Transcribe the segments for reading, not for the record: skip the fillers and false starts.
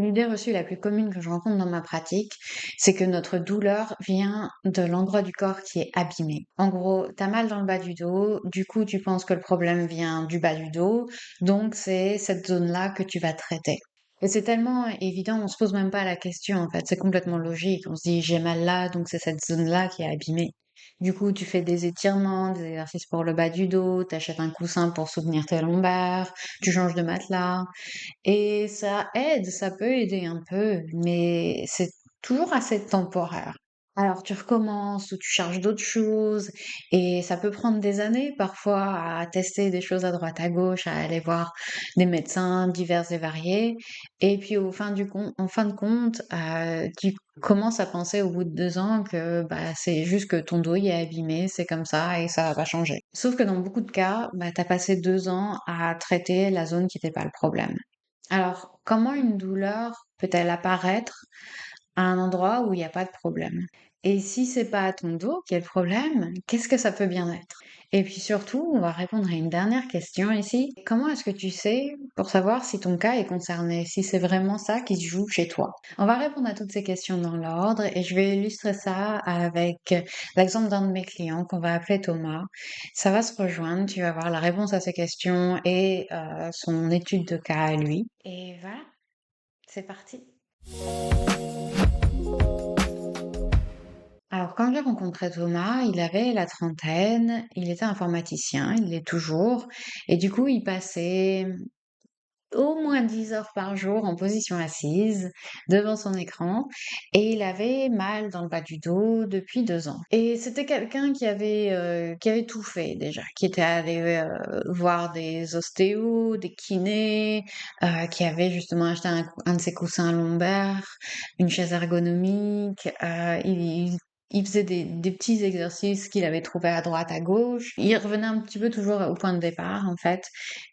L'idée reçue la plus commune que je rencontre dans ma pratique, c'est que notre douleur vient de l'endroit du corps qui est abîmé. En gros, t'as mal dans le bas du dos, du coup tu penses que le problème vient du bas du dos, donc c'est cette zone-là que tu vas traiter. Et c'est tellement évident, on se pose même pas la question en fait, c'est complètement logique. On se dit j'ai mal là, donc c'est cette zone-là qui est abîmée. Du coup, tu fais des étirements, des exercices pour le bas du dos, t'achètes un coussin pour soutenir tes lombaires, tu changes de matelas. Et ça aide, ça peut aider un peu, mais c'est toujours assez temporaire. Alors tu recommences ou tu cherches d'autres choses et ça peut prendre des années parfois à tester des choses à droite à gauche, à aller voir des médecins divers et variés. Et puis en fin de compte, tu commences à penser au bout de 2 ans que bah, c'est juste que ton dos il est abîmé, c'est comme ça et ça va pas changer. Sauf que dans beaucoup de cas, bah, tu as passé 2 ans à traiter la zone qui n'était pas le problème. Alors, comment une douleur peut-elle apparaître à un endroit où il n'y a pas de problème? Et si c'est pas à ton dos qui est le problème, qu'est-ce que ça peut bien être? Et puis surtout, on va répondre à une dernière question ici. Comment est-ce que tu sais pour savoir si ton cas est concerné, si c'est vraiment ça qui se joue chez toi? On va répondre à toutes ces questions dans l'ordre et je vais illustrer ça avec l'exemple d'un de mes clients qu'on va appeler Thomas. Ça va se rejoindre, tu vas voir la réponse à ces questions et son étude de cas à lui. Et voilà, c'est parti. Alors, quand j'ai rencontré Thomas, il avait la trentaine, il était informaticien, il l'est toujours, et du coup, il passait au moins 10 heures par jour en position assise devant son écran et il avait mal dans le bas du dos depuis 2 ans. Et c'était quelqu'un qui avait tout fait déjà, qui était allé voir des ostéos, des kinés, qui avait justement acheté un de ses coussins lombaires, une chaise ergonomique. Il faisait des petits exercices qu'il avait trouvés à droite, à gauche. Il revenait un petit peu toujours au point de départ, en fait.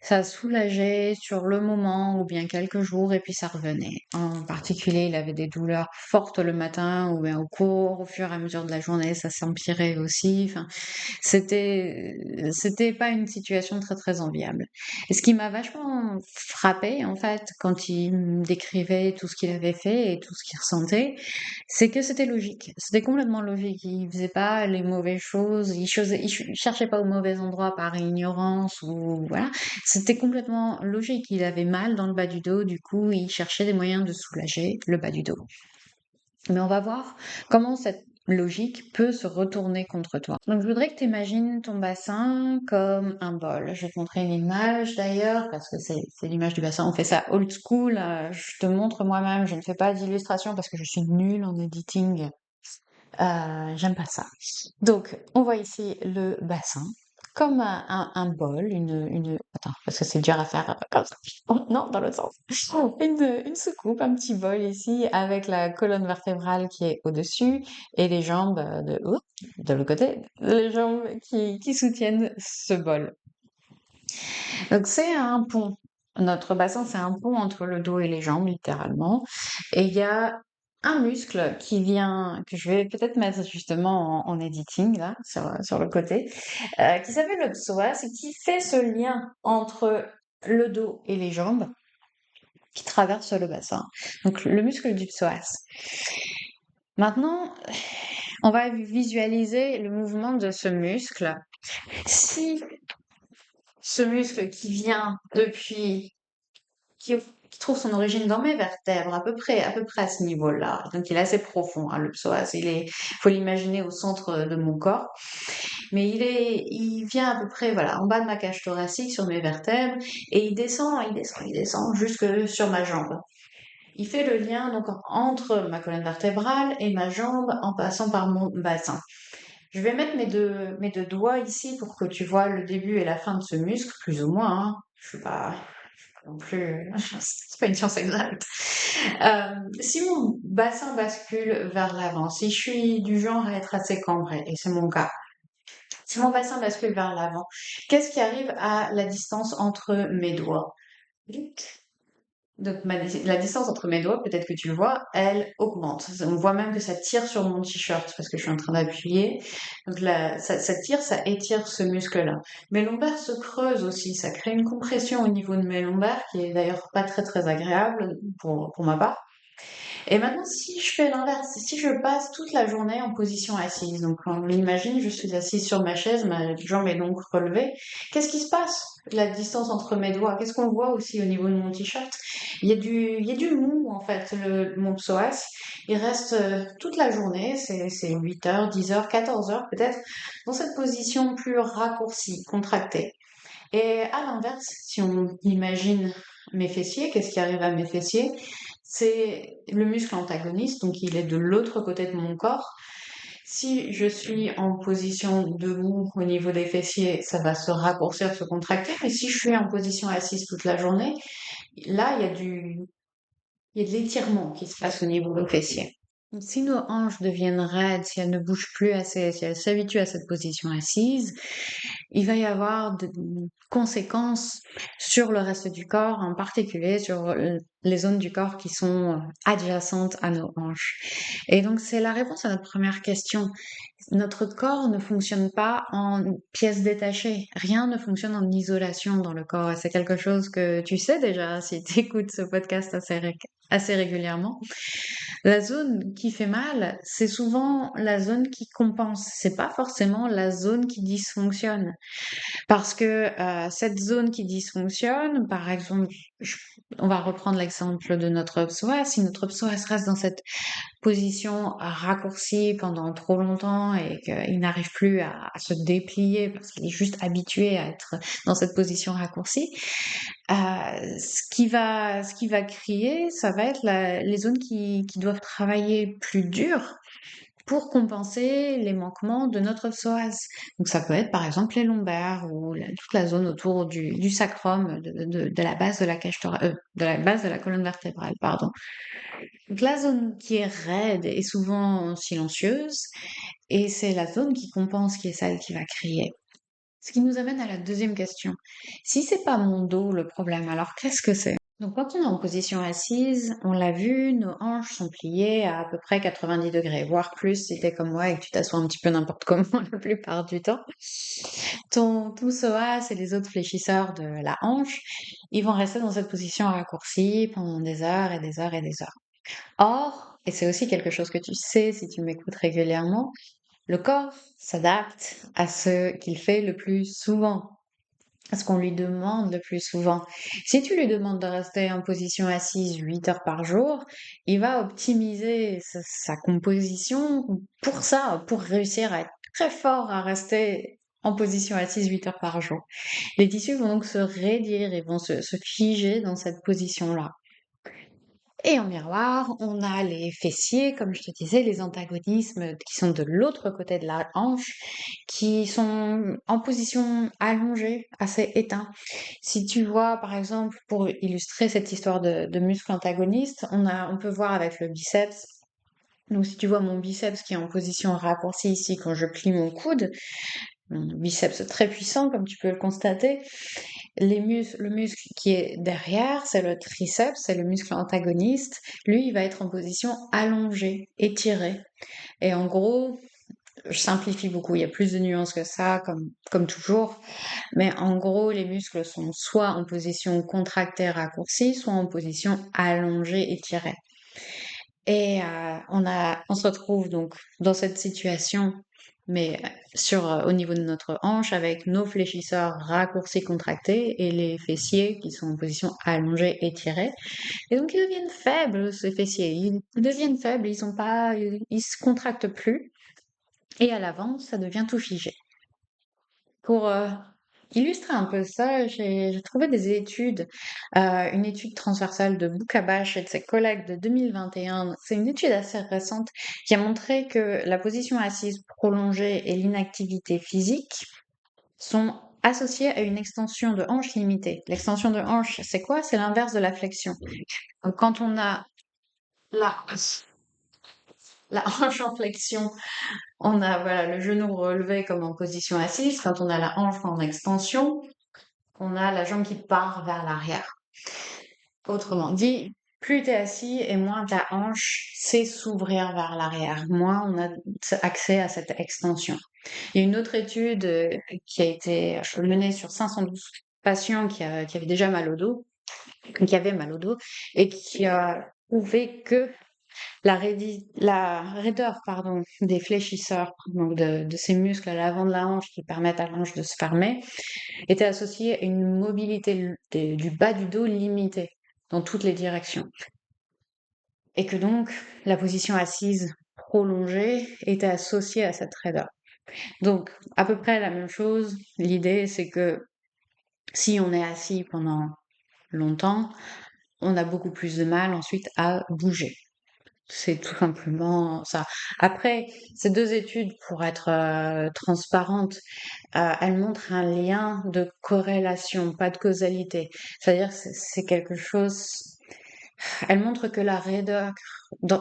Ça soulageait sur le moment ou bien quelques jours et puis ça revenait. En particulier, il avait des douleurs fortes le matin ou bien au cours, au fur et à mesure de la journée, ça s'empirait aussi. Enfin, c'était pas une situation très très enviable. Et ce qui m'a vachement frappée en fait quand il me décrivait tout ce qu'il avait fait et tout ce qu'il ressentait, c'est que c'était logique. C'était complètement logique. Il faisait pas les mauvaises choses, il cherchait pas au mauvais endroit par ignorance ou voilà. C'était complètement logique. Il avait mal dans le bas du dos, du coup, il cherchait des moyens de soulager le bas du dos. Mais on va voir comment cette logique peut se retourner contre toi. Donc, je voudrais que tu imagines ton bassin comme un bol. Je vais te montrer une image d'ailleurs, parce que c'est l'image du bassin. On fait ça old school. Je te montre moi-même. Je ne fais pas d'illustration parce que je suis nulle en editing. J'aime pas ça. Donc, on voit ici le bassin comme un bol, attends, parce que c'est dur à faire comme ça. Oh, non, dans l'autre sens. Une soucoupe, un petit bol ici avec la colonne vertébrale qui est au-dessus et les jambes de l'autre côté, les jambes qui soutiennent ce bol. Donc, c'est un pont. Notre bassin, c'est un pont entre le dos et les jambes, littéralement. Et il y a un muscle qui vient, que je vais peut-être mettre justement en editing, là, sur le côté, qui s'appelle le psoas et qui fait ce lien entre le dos et les jambes qui traverse le bassin. Donc, le muscle du psoas. Maintenant, on va visualiser le mouvement de ce muscle. Si ce muscle qui vient qui, qui trouve son origine dans mes vertèbres, à peu près à ce niveau-là. Donc, il est assez profond, hein, le psoas. Faut l'imaginer au centre de mon corps. Mais il vient à peu près, voilà, en bas de ma cage thoracique, sur mes vertèbres, et il descend jusque sur ma jambe. Il fait le lien, donc, entre ma colonne vertébrale et ma jambe en passant par mon bassin. Je vais mettre mes deux doigts ici pour que tu vois le début et la fin de ce muscle, plus ou moins, hein. Je suis pas non plus, c'est pas une science exacte. Si mon bassin bascule vers l'avant, si je suis du genre à être assez cambré, et c'est mon cas, si mon bassin bascule vers l'avant, qu'est-ce qui arrive à la distance entre mes doigts? Donc la distance entre mes doigts, peut-être que tu le vois, elle augmente. On voit même que ça tire sur mon t-shirt parce que je suis en train d'appuyer. Donc là, ça tire, ça étire ce muscle-là. Mes lombaires se creusent aussi, ça crée une compression au niveau de mes lombaires qui est d'ailleurs pas très très agréable pour ma part. Et maintenant, si je fais l'inverse, si je passe toute la journée en position assise, donc on imagine, je suis assise sur ma chaise, ma jambe est donc relevée, qu'est-ce qui se passe? La distance entre mes doigts, qu'est-ce qu'on voit aussi au niveau de mon t-shirt? Il y a du mou en fait, mon psoas. Il reste toute la journée, c'est 8 heures, 10 heures, 14 heures peut-être, dans cette position plus raccourcie, contractée. Et à l'inverse, si on imagine mes fessiers, qu'est-ce qui arrive à mes fessiers? C'est le muscle antagoniste, donc il est de l'autre côté de mon corps. Si je suis en position debout au niveau des fessiers, ça va se raccourcir, se contracter. Mais si je suis en position assise toute la journée, là, il y a de l'étirement qui se passe au niveau des fessiers. Si nos hanches deviennent raides, si elles ne bougent plus assez, si elles s'habituent à cette position assise, il va y avoir des conséquences sur le reste du corps, en particulier sur les zones du corps qui sont adjacentes à nos hanches. Et donc, c'est la réponse à notre première question. Notre corps ne fonctionne pas en pièces détachées. Rien ne fonctionne en isolation dans le corps. Et c'est quelque chose que tu sais déjà si tu écoutes ce podcast assez régulièrement. La zone qui fait mal, c'est souvent la zone qui compense. C'est pas forcément la zone qui dysfonctionne. Parce que cette zone qui dysfonctionne, par exemple, on va reprendre l'exemple de notre psoas. Si notre psoas reste dans cette position raccourcie pendant trop longtemps et qu'il n'arrive plus à se déplier parce qu'il est juste habitué à être dans cette position raccourcie, ce qui va crier, ça va être les zones qui doivent travailler plus dur pour compenser les manquements de notre psoas. Donc ça peut être par exemple les lombaires ou toute la zone autour du sacrum, de la base de la cage de la base de la colonne vertébrale, pardon. Donc la zone qui est raide est souvent silencieuse et c'est la zone qui compense qui est celle qui va crier. Ce qui nous amène à la deuxième question. Si c'est pas mon dos le problème, alors qu'est-ce que c'est? Donc quand on est en position assise, on l'a vu, nos hanches sont pliées à peu près 90 degrés, voire plus si t'es comme moi et que tu t'assois un petit peu n'importe comment la plupart du temps. Ton psoas et les autres fléchisseurs de la hanche, ils vont rester dans cette position raccourcie pendant des heures et des heures et des heures. Or, et c'est aussi quelque chose que tu sais si tu m'écoutes régulièrement, le corps s'adapte à ce qu'il fait le plus souvent, à ce qu'on lui demande le plus souvent. Si tu lui demandes de rester en position assise 8 heures par jour, il va optimiser sa composition pour ça, pour réussir à être très fort à rester en position assise 8 heures par jour. Les tissus vont donc se raidir et vont se figer dans cette position-là. Et en miroir, on a les fessiers, comme je te disais, les antagonismes qui sont de l'autre côté de la hanche, qui sont en position allongée, assez éteint. Si tu vois, par exemple, pour illustrer cette histoire de muscle antagoniste, on peut voir avec le biceps. Donc, si tu vois mon biceps qui est en position raccourcie ici quand je plie mon coude, mon biceps très puissant, comme tu peux le constater, le muscle qui est derrière, c'est le triceps, c'est le muscle antagoniste. Lui, il va être en position allongée, étirée. Et en gros, je simplifie beaucoup, il y a plus de nuances que ça, comme toujours. Mais en gros, les muscles sont soit en position contractée, raccourcie, soit en position allongée, étirée. Et on se retrouve donc dans cette situation, mais au niveau de notre hanche, avec nos fléchisseurs raccourcis contractés et les fessiers qui sont en position allongée étirée. Et donc ils deviennent faibles, ces fessiers. Ils deviennent faibles, ils se contractent plus. Et à l'avant, ça devient tout figé. Pour illustrer un peu ça, j'ai trouvé des études, une étude transversale de Boukabash et de ses collègues de 2021. C'est une étude assez récente qui a montré que la position assise prolongée et l'inactivité physique sont associées à une extension de hanche limitée. L'extension de hanche, c'est quoi? C'est l'inverse de la flexion. Donc, quand on a la, la hanche en flexion, on a voilà, le genou relevé comme en position assise. Quand on a la hanche en extension, on a la jambe qui part vers l'arrière. Autrement dit, plus tu es assis et moins ta hanche sait s'ouvrir vers l'arrière, moins on a accès à cette extension. Il y a une autre étude qui a été menée sur 512 patients qui avaient déjà mal au dos, qui avaient mal au dos, et qui a prouvé que la raideur, pardon, des fléchisseurs, donc de ces muscles à l'avant de la hanche qui permettent à la hanche de se fermer, était associée à une mobilité du bas du dos limitée dans toutes les directions. Et que donc, la position assise prolongée était associée à cette raideur. Donc, à peu près la même chose. L'idée, c'est que si on est assis pendant longtemps, on a beaucoup plus de mal ensuite à bouger. C'est tout simplement ça. Après, ces deux études, pour être transparentes, elles montrent un lien de corrélation, pas de causalité. C'est-à-dire, c'est quelque chose. Elles montrent que la raideur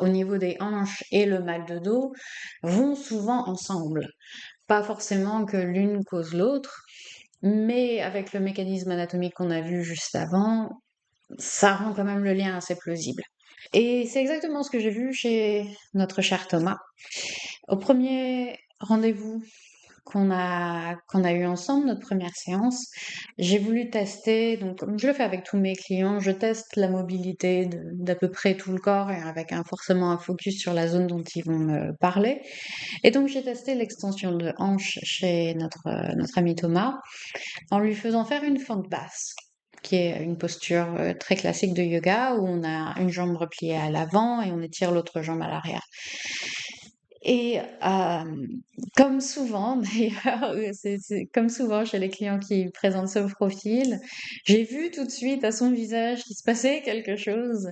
au niveau des hanches et le mal de dos vont souvent ensemble. Pas forcément que l'une cause l'autre, mais avec le mécanisme anatomique qu'on a vu juste avant, ça rend quand même le lien assez plausible. Et c'est exactement ce que j'ai vu chez notre cher Thomas. Au premier rendez-vous qu'on a eu ensemble, notre première séance, j'ai voulu tester, donc comme je le fais avec tous mes clients, je teste la mobilité d'à peu près tout le corps et avec forcément un focus sur la zone dont ils vont me parler. Et donc j'ai testé l'extension de hanche chez notre ami Thomas en lui faisant faire une fente basse, qui est une posture très classique de yoga où on a une jambe repliée à l'avant et on étire l'autre jambe à l'arrière. Et comme souvent, d'ailleurs, c'est comme souvent chez les clients qui présentent ce profil, j'ai vu tout de suite à son visage qu'il se passait quelque chose.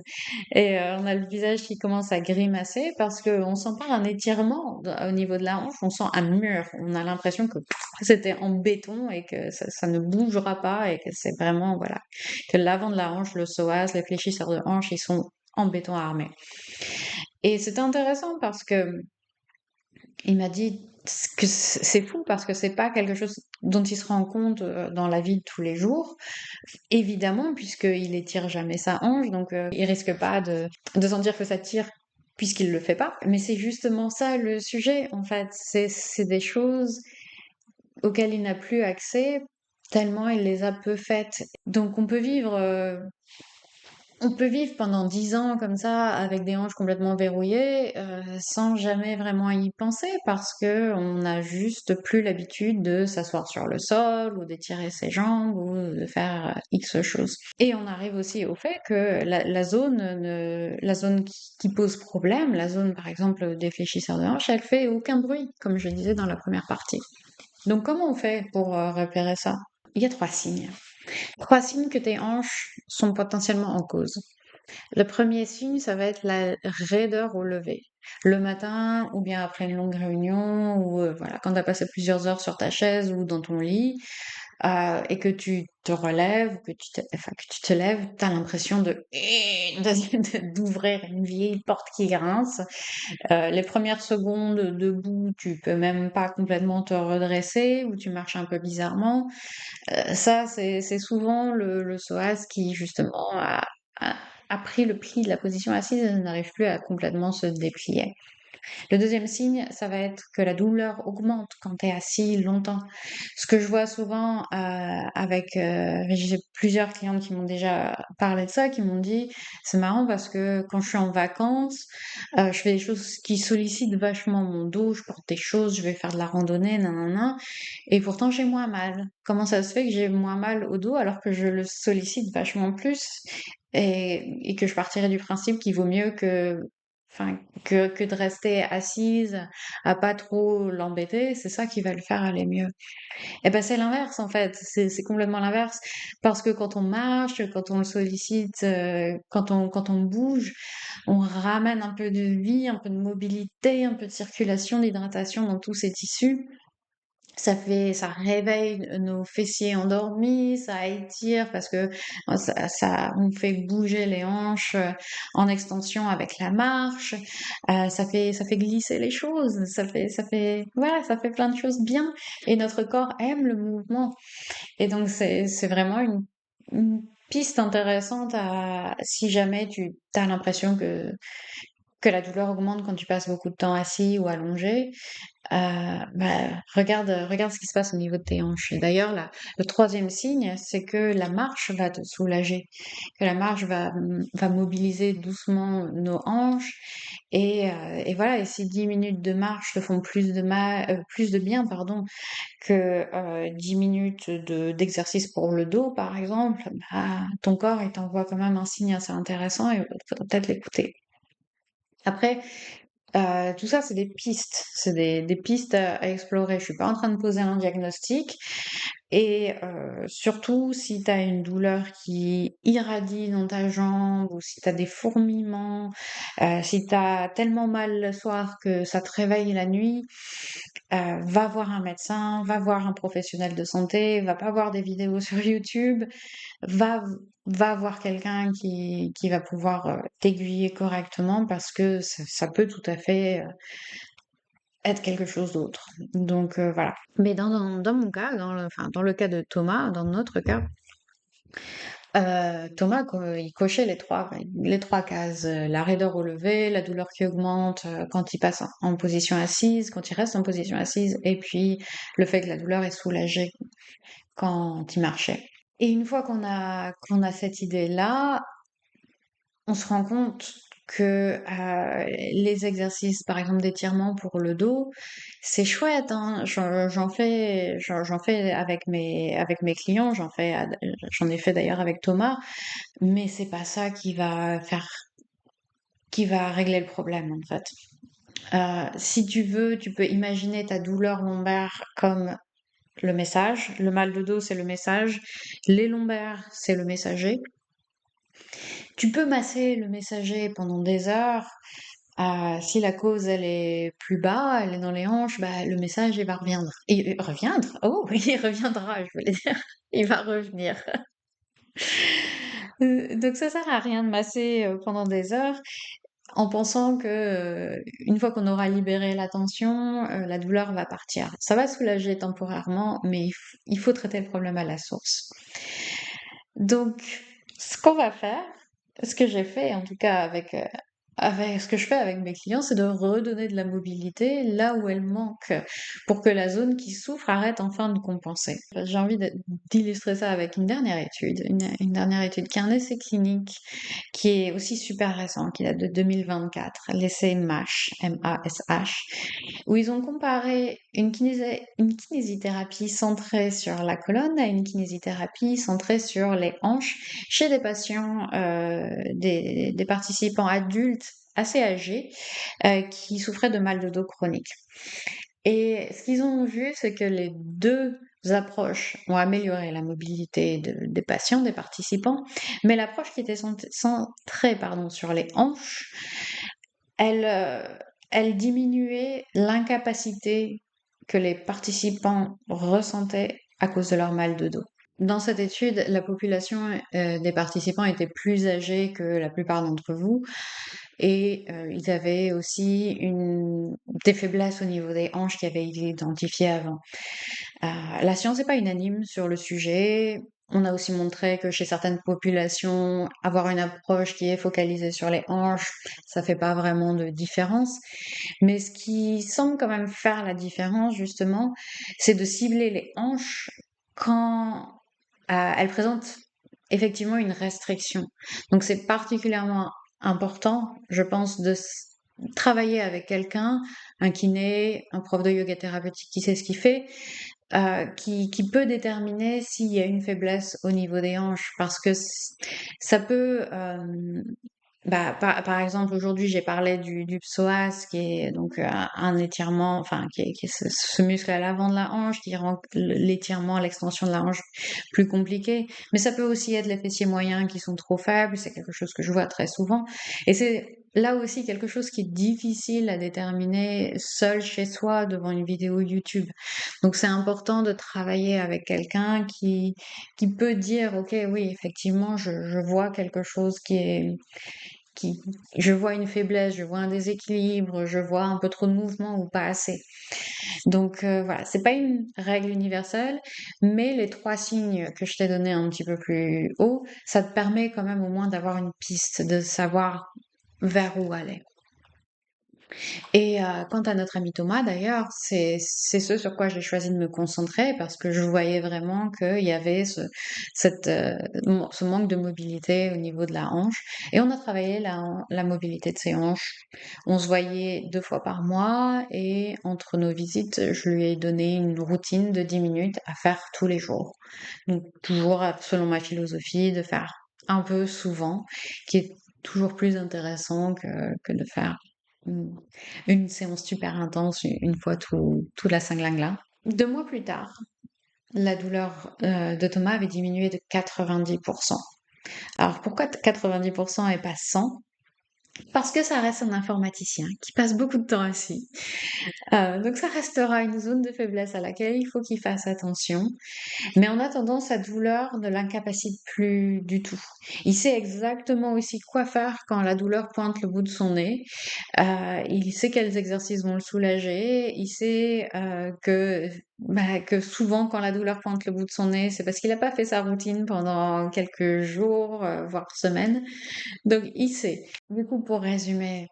Et on a le visage qui commence à grimacer parce qu'on sent pas un étirement au niveau de la hanche, on sent un mur. On a l'impression que c'était en béton et que ça ne bougera pas et que c'est vraiment, voilà, que l'avant de la hanche, le psoas, les fléchisseurs de hanche, ils sont en béton armé. Et c'était intéressant parce que il m'a dit que c'est fou parce que c'est pas quelque chose dont il se rend compte dans la vie de tous les jours. Évidemment, puisqu'il étire jamais sa hanche, donc il risque pas de sentir que ça tire puisqu'il le fait pas. Mais c'est justement ça le sujet, en fait. C'est des choses auxquelles il n'a plus accès tellement il les a peu faites. Donc on peut vivre pendant 10 ans comme ça, avec des hanches complètement verrouillées, sans jamais vraiment y penser, parce que on n'a juste plus l'habitude de s'asseoir sur le sol, ou d'étirer ses jambes, ou de faire X choses. Et on arrive aussi au fait que la zone qui pose problème, la zone par exemple des fléchisseurs de hanches, elle fait aucun bruit, comme je disais dans la première partie. Donc comment on fait pour repérer ça? Il y a 3 signes. 3 signes que tes hanches sont potentiellement en cause. Le premier signe, ça va être la raideur au lever. Le matin, ou bien après une longue réunion, ou voilà, quand tu as passé plusieurs heures sur ta chaise ou dans ton lit, et que tu te relèves, que tu te lèves, tu as l'impression d'ouvrir une vieille porte qui grince. Les premières secondes debout, tu peux même pas complètement te redresser, ou tu marches un peu bizarrement. Ça, c'est souvent le psoas qui, justement, a- a pris le pli de la position assise et n'arrive plus à complètement se déplier. Le deuxième signe, ça va être que la douleur augmente quand tu es assis longtemps. Ce que je vois souvent j'ai plusieurs clientes qui m'ont déjà parlé de ça, qui m'ont dit, c'est marrant parce que quand je suis en vacances, je fais des choses qui sollicitent vachement mon dos, je porte des choses, je vais faire de la randonnée, nanana, et pourtant j'ai moins mal. Comment ça se fait que j'ai moins mal au dos alors que je le sollicite vachement plus et que je partirais du principe qu'il vaut mieux enfin, que de rester assise, à pas trop l'embêter, c'est ça qui va le faire aller mieux. Et ben c'est l'inverse en fait, c'est complètement l'inverse, parce que quand on marche, quand on le sollicite, quand on bouge, on ramène un peu de vie, un peu de mobilité, un peu de circulation, d'hydratation dans tous ces tissus. Ça réveille nos fessiers endormis, ça étire parce que on fait bouger les hanches en extension avec la marche, ça fait glisser les choses, voilà, ça fait plein de choses bien et notre corps aime le mouvement. Et donc c'est vraiment une piste intéressante si jamais tu as l'impression que la douleur augmente quand tu passes beaucoup de temps assis ou allongé. Regarde ce qui se passe au niveau de tes hanches. Et d'ailleurs, le troisième signe, c'est que la marche va te soulager, que la marche va mobiliser doucement nos hanches. Et voilà, et si 10 minutes de marche te font plus de bien, pardon, que 10 minutes d'exercice pour le dos, par exemple, ton corps, il t'envoie quand même un signe assez intéressant et il faudrait peut-être l'écouter. Après, tout ça, c'est des pistes, c'est des pistes à explorer. Je suis pas en train de poser un diagnostic. Et surtout, si tu as une douleur qui irradie dans ta jambe ou si tu as des fourmillements, si tu as tellement mal le soir que ça te réveille la nuit, va voir un médecin, va voir un professionnel de santé, va pas voir des vidéos sur YouTube, va, va voir quelqu'un qui va pouvoir t'aiguiller correctement parce que ça peut tout à fait être quelque chose d'autre. Donc voilà. Mais dans mon cas, enfin, dans le cas de Thomas, dans notre cas, Thomas, il cochait les trois cases. La raideur au lever, la douleur qui augmente quand il passe en position assise, quand il reste en position assise, et puis le fait que la douleur est soulagée quand il marchait. Et une fois qu'on a cette idée-là, on se rend compte que les exercices, par exemple d'étirement pour le dos, c'est chouette, hein. J'en fais avec mes clients, j'en ai fait d'ailleurs avec Thomas, mais c'est pas ça qui va régler le problème en fait. Si tu veux, tu peux imaginer ta douleur lombaire comme le message. Le mal de dos, c'est le message. Les lombaires, c'est le messager. Tu peux masser le messager pendant des heures. Si la cause, elle est plus bas, elle est dans les hanches, le message, il va reviendre. Reviendre? Oh, il reviendra, je voulais dire. Il va revenir. Donc ça sert à rien de masser pendant des heures en pensant que une fois qu'on aura libéré la tension, la douleur va partir. Ça va soulager temporairement, mais il faut traiter le problème à la source. Donc, ce qu'on va faire, ce que j'ai fait, en tout cas avec ce que je fais avec mes clients, c'est de redonner de la mobilité là où elle manque pour que la zone qui souffre arrête enfin de compenser. J'ai envie d'illustrer ça avec une dernière étude qui est un essai clinique qui est aussi super récent, qui date de 2024, l'essai MASH, M-A-S-H, où ils ont comparé une kinésithérapie centrée sur la colonne à une kinésithérapie centrée sur les hanches chez des patients, des participants adultes assez âgés qui souffraient de mal de dos chronique. Et ce qu'ils ont vu, c'est que les deux approches ont amélioré la mobilité des patients, des participants, mais l'approche qui était centrée sur les hanches, elle, elle diminuait l'incapacité que les participants ressentaient à cause de leur mal de dos. Dans cette étude, la population des participants était plus âgée que la plupart d'entre vous et ils avaient aussi des faiblesses au niveau des hanches qui avaient été identifiées avant. La science n'est pas unanime sur le sujet. On a aussi montré que chez certaines populations, avoir une approche qui est focalisée sur les hanches, ça fait pas vraiment de différence. Mais ce qui semble quand même faire la différence, justement, c'est de cibler les hanches quand elles présentent effectivement une restriction. Donc c'est particulièrement important, je pense, de travailler avec quelqu'un, un kiné, un prof de yoga thérapeutique qui sait ce qu'il fait, qui peut déterminer s'il y a une faiblesse au niveau des hanches, parce que ça peut, par exemple, aujourd'hui, j'ai parlé du psoas, qui est donc un étirement, enfin, qui est ce muscle à l'avant de la hanche, qui rend l'étirement, l'extension de la hanche plus compliqué. Mais ça peut aussi être les fessiers moyens qui sont trop faibles, c'est quelque chose que je vois très souvent. Et c'est là aussi quelque chose qui est difficile à déterminer seul chez soi devant une vidéo YouTube. Donc c'est important de travailler avec quelqu'un qui peut dire, OK, oui, effectivement, je vois quelque chose je vois une faiblesse, je vois un déséquilibre, je vois un peu trop de mouvement ou pas assez. Donc voilà, c'est pas une règle universelle, mais les 3 signes que je t'ai donnés un petit peu plus haut, ça te permet quand même au moins d'avoir une piste, de savoir vers où aller. Et quant à notre ami Thomas d'ailleurs, c'est ce sur quoi j'ai choisi de me concentrer parce que je voyais vraiment qu'il y avait ce manque de mobilité au niveau de la hanche et on a travaillé la mobilité de ses hanches. On se voyait 2 fois par mois et entre nos visites, je lui ai donné une routine de 10 minutes à faire tous les jours. Donc toujours selon ma philosophie de faire un peu souvent, qui est toujours plus intéressant que de faire une, une séance super intense une fois tout la cinglingla. 2 mois plus tard, la douleur de Thomas avait diminué de 90%. Alors pourquoi 90% et pas 100? Parce que ça reste un informaticien qui passe beaucoup de temps assis. Donc ça restera une zone de faiblesse à laquelle il faut qu'il fasse attention. Mais en attendant, sa douleur ne l'incapacite plus du tout. Il sait exactement aussi quoi faire quand la douleur pointe le bout de son nez. Il sait quels exercices vont le soulager. Il sait que souvent, quand la douleur pointe le bout de son nez, c'est parce qu'il n'a pas fait sa routine pendant quelques jours, voire semaines. Donc, il sait. Du coup, pour résumer,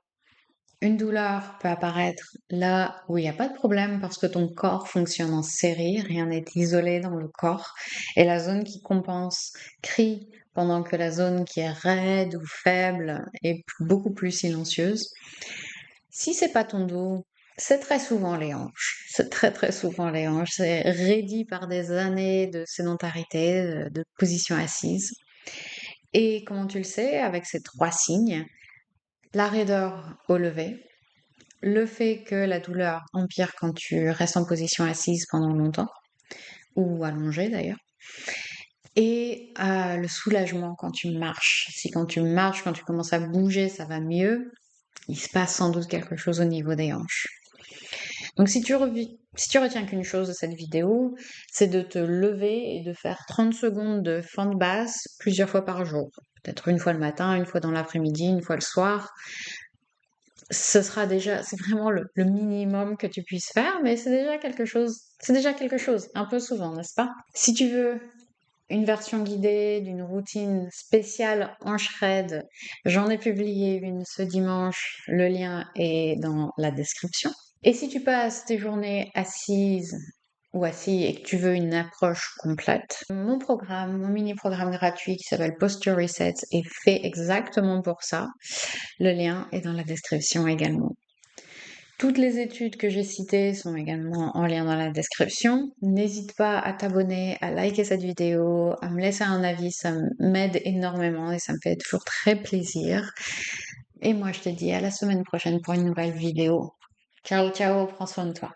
une douleur peut apparaître là où il n'y a pas de problème parce que ton corps fonctionne en série, rien n'est isolé dans le corps, et la zone qui compense crie pendant que la zone qui est raide ou faible est beaucoup plus silencieuse. Si c'est pas ton dos, c'est très souvent les hanches. C'est très très souvent les hanches. C'est raidi par des années de sédentarité, de position assise. Et comment tu le sais? Avec ces 3 signes, la raideur au lever, le fait que la douleur empire quand tu restes en position assise pendant longtemps, ou allongée d'ailleurs, et le soulagement quand tu marches. Si quand tu marches, quand tu commences à bouger, ça va mieux, il se passe sans doute quelque chose au niveau des hanches. Donc si tu retiens qu'une chose de cette vidéo, c'est de te lever et de faire 30 secondes de fente basse plusieurs fois par jour. Peut-être une fois le matin, une fois dans l'après-midi, une fois le soir. C'est vraiment le minimum que tu puisses faire, mais c'est déjà quelque chose, un peu souvent, n'est-ce pas? Si tu veux une version guidée d'une routine spéciale en shred, j'en ai publié une ce dimanche, le lien est dans la description. Et si tu passes tes journées assise ou assis et que tu veux une approche complète, mon mini-programme gratuit qui s'appelle Posture Reset est fait exactement pour ça. Le lien est dans la description également. Toutes les études que j'ai citées sont également en lien dans la description. N'hésite pas à t'abonner, à liker cette vidéo, à me laisser un avis, ça m'aide énormément et ça me fait toujours très plaisir. Et moi, je te dis à la semaine prochaine pour une nouvelle vidéo. Ciao, ciao, prends soin de toi.